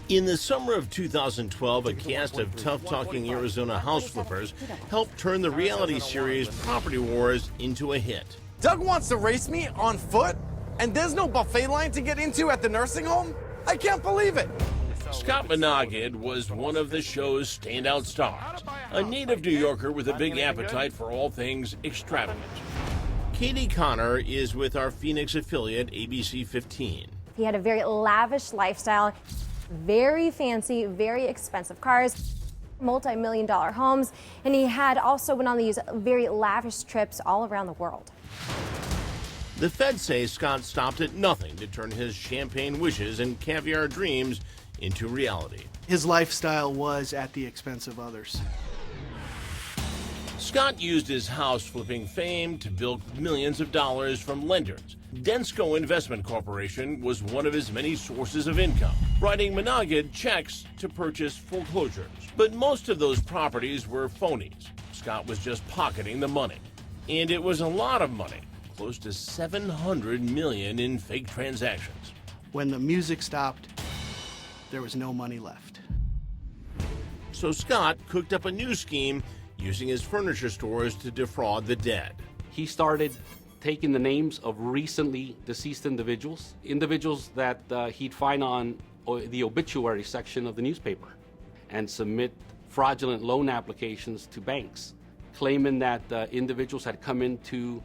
In the summer of 2012, a cast of tough-talking Arizona house flippers helped turn the reality series Property Wars into a hit. Doug wants to race me on foot, and there's no buffet line to get into at the nursing home? I can't believe it. Scott Menaged was one of the show's standout stars, a native New Yorker with a big appetite for all things extravagant. Katie Connor is with our Phoenix affiliate, ABC 15. He had a very lavish lifestyle, very fancy, very expensive cars, multi-million-dollar homes, and he had also went on these very lavish trips all around the world. The feds say Scott stopped at nothing to turn his champagne wishes and caviar dreams into reality. His lifestyle was at the expense of others. Scott used his house flipping fame to bilk millions of dollars from lenders. Densko Investment Corporation was one of his many sources of income, writing Menaged checks to purchase foreclosures. But most of those properties were phonies. Scott was just pocketing the money. And it was a lot of money, close to $700 million in fake transactions. When the music stopped, there was no money left. So Scott cooked up a new scheme using his furniture stores to defraud the dead. He started taking the names of recently deceased individuals that he'd find on the obituary section of the newspaper, and submit fraudulent loan applications to banks, claiming that individuals had come in to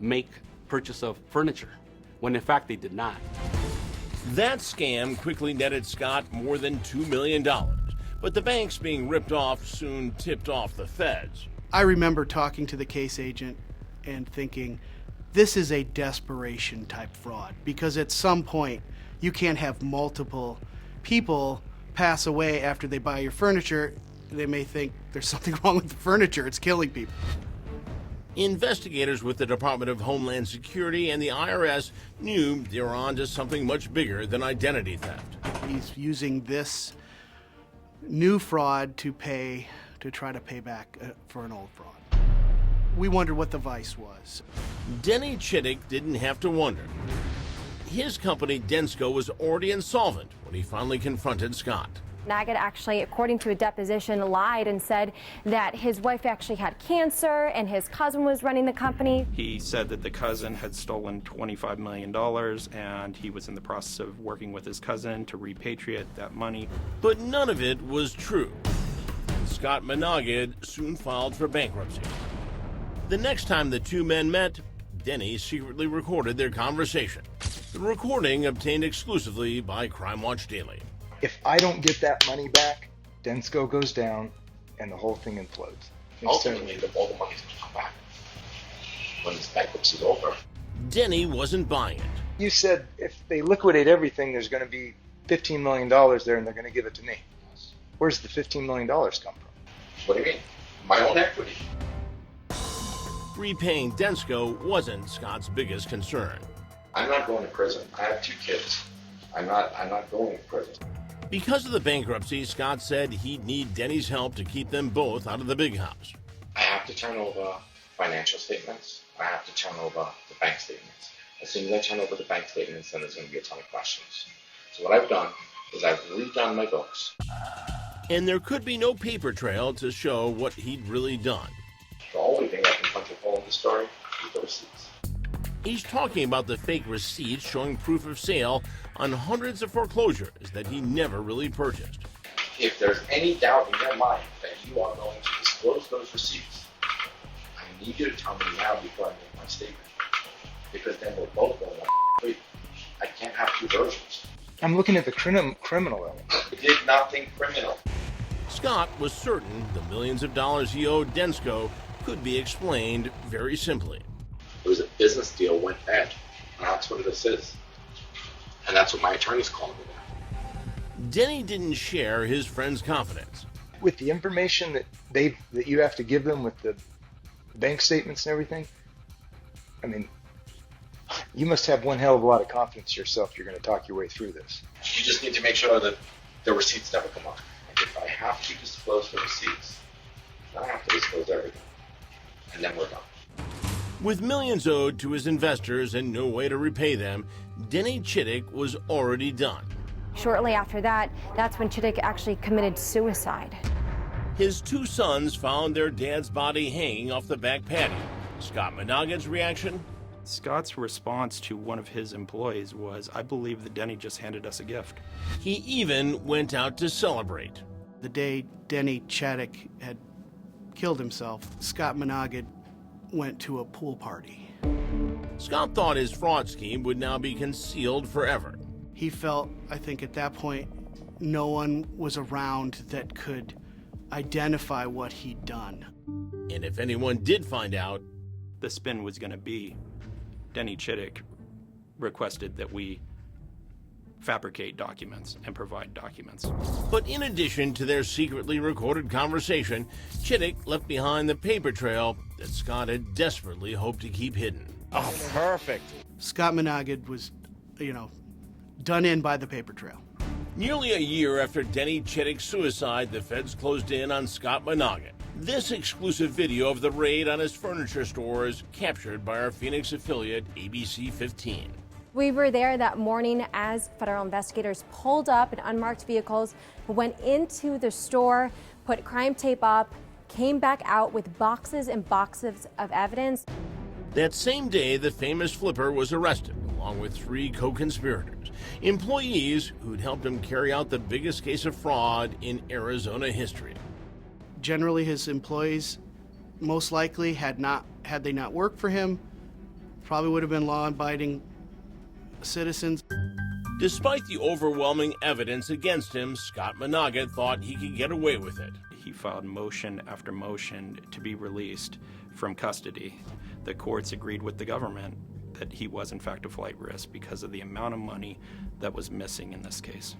make purchase of furniture, when in fact they did not. That scam quickly netted Scott more than $2 million, but the banks being ripped off soon tipped off the feds. I remember talking to the case agent and thinking, this is a desperation type fraud, because at some point you can't have multiple people pass away after they buy your furniture. They may think there's something wrong with the furniture, it's killing people. Investigators with the Department of Homeland Security and the IRS knew they were on to something much bigger than identity theft. He's using this new fraud to try to pay back for an old fraud. We wondered what the vice was. Denny Chittick didn't have to wonder. His company, Densko, was already insolvent when he finally confronted Scott. Menaged actually, according to a deposition, lied and said that his wife actually had cancer and his cousin was running the company. He said that the cousin had stolen $25 million and he was in the process of working with his cousin to repatriate that money. But none of it was true. Scott Menaged soon filed for bankruptcy. The next time the two men met, Denny secretly recorded their conversation. The recording obtained exclusively by Crime Watch Daily. If I don't get that money back, Densko goes down and the whole thing implodes. Ultimately, all the money's going to come back when this bankruptcy's over. Denny wasn't buying it. You said if they liquidate everything, there's going to be $15 million there and they're going to give it to me. Where's the $15 million come from? What do you mean? My own equity. Repaying Densko wasn't Scott's biggest concern. I'm not going to prison. I have 2 kids. I'm not going to prison. Because of the bankruptcy, Scott said he'd need Denny's help to keep them both out of the big house. I have to turn over financial statements. I have to turn over the bank statements. As soon as I turn over the bank statements, then there's going to be a ton of questions. So what I've done is I've redone my books. And there could be no paper trail to show what he'd really done. The only thing I can punch a hole in the story is the receipts. He's talking about the fake receipts showing proof of sale on hundreds of foreclosures that he never really purchased. If there's any doubt in your mind that you are going to disclose those receipts, I need you to tell me now before I make my statement. Because then we're both going to free. I can't have 2 versions. I'm looking at the criminal element. I did nothing criminal. Scott was certain the millions of dollars he owed Densko could be explained very simply. It was a business deal went bad. And that's what this is. And that's what my attorney's calling me now. Denny didn't share his friend's confidence. With the information that you have to give them with the bank statements and everything, I mean, you must have one hell of a lot of confidence in yourself you're going to talk your way through this. You just need to make sure that the receipts never come up. Like if I have to disclose the receipts, then I have to disclose everything. And then we're done. With millions owed to his investors and no way to repay them, Denny Chittick was already done. Shortly after that, that's when Chittick actually committed suicide. His two sons found their dad's body hanging off the back patio. Scott Menaged's reaction? Scott's response to one of his employees was, "I believe that Denny just handed us a gift." He even went out to celebrate. The day Denny Chittick had killed himself, Scott Menaged went to a pool party. Scott thought his fraud scheme would now be concealed forever. He felt, I think at that point, no one was around that could identify what he'd done. And if anyone did find out, The spin was going to be Denny Chittick requested that we fabricate documents and provide documents. but in addition to their secretly recorded conversation, Chittick left behind the paper trail that Scott had desperately hoped to keep hidden. Oh, perfect. Scott Menaged was, done in by the paper trail. Nearly a year after Denny Chittick's suicide, the feds closed in on Scott Menaged. This exclusive video of the raid on his furniture store is captured by our Phoenix affiliate, ABC 15. We were there that morning as federal investigators pulled up in unmarked vehicles, went into the store, put crime tape up, came back out with boxes and boxes of evidence. That same day, the famous flipper was arrested, along with 3 co-conspirators, employees who'd helped him carry out the biggest case of fraud in Arizona history. Generally, his employees, most likely, had they not worked for him, probably would have been law-abiding citizens. Despite the overwhelming evidence against him, Scott Menaged thought he could get away with it. He filed motion after motion to be released from custody. The courts agreed with the government that he was in fact a flight risk because of the amount of money that was missing in this case.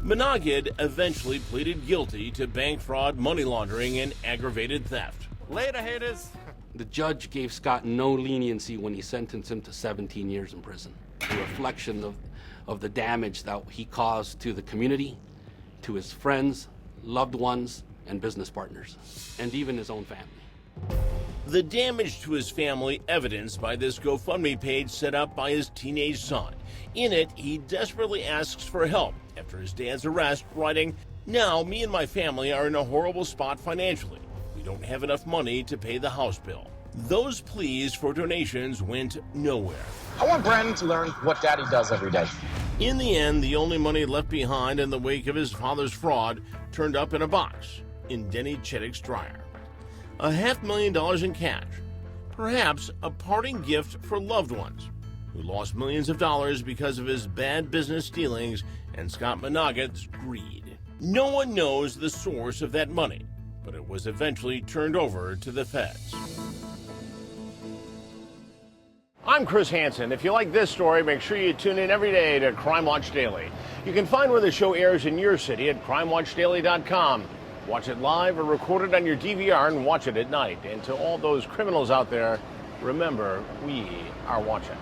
Menaged eventually pleaded guilty to bank fraud, money laundering, and aggravated theft. Later, haters. The judge gave Scott no leniency when he sentenced him to 17 years in prison, a reflection of the damage that he caused to the community, to his friends, loved ones, and business partners, and even his own family. The damage to his family evidenced by this GoFundMe page set up by his teenage son. In it, he desperately asks for help after his dad's arrest, writing, "Now, me and my family are in a horrible spot financially. We don't have enough money to pay the house bill." Those pleas for donations went nowhere. I want Brandon to learn what Daddy does every day. In the end, the only money left behind in the wake of his father's fraud turned up in a box in Denny Chittick's dryer. $500,000 in cash, perhaps a parting gift for loved ones who lost millions of dollars because of his bad business dealings and Scott Menaged's greed. No one knows the source of that money, but it was eventually turned over to the feds. I'm Chris Hansen. If you like this story, make sure you tune in every day to Crime Watch Daily. You can find where the show airs in your city at crimewatchdaily.com. Watch it live or record it on your DVR and watch it at night. And to all those criminals out there, remember, we are watching.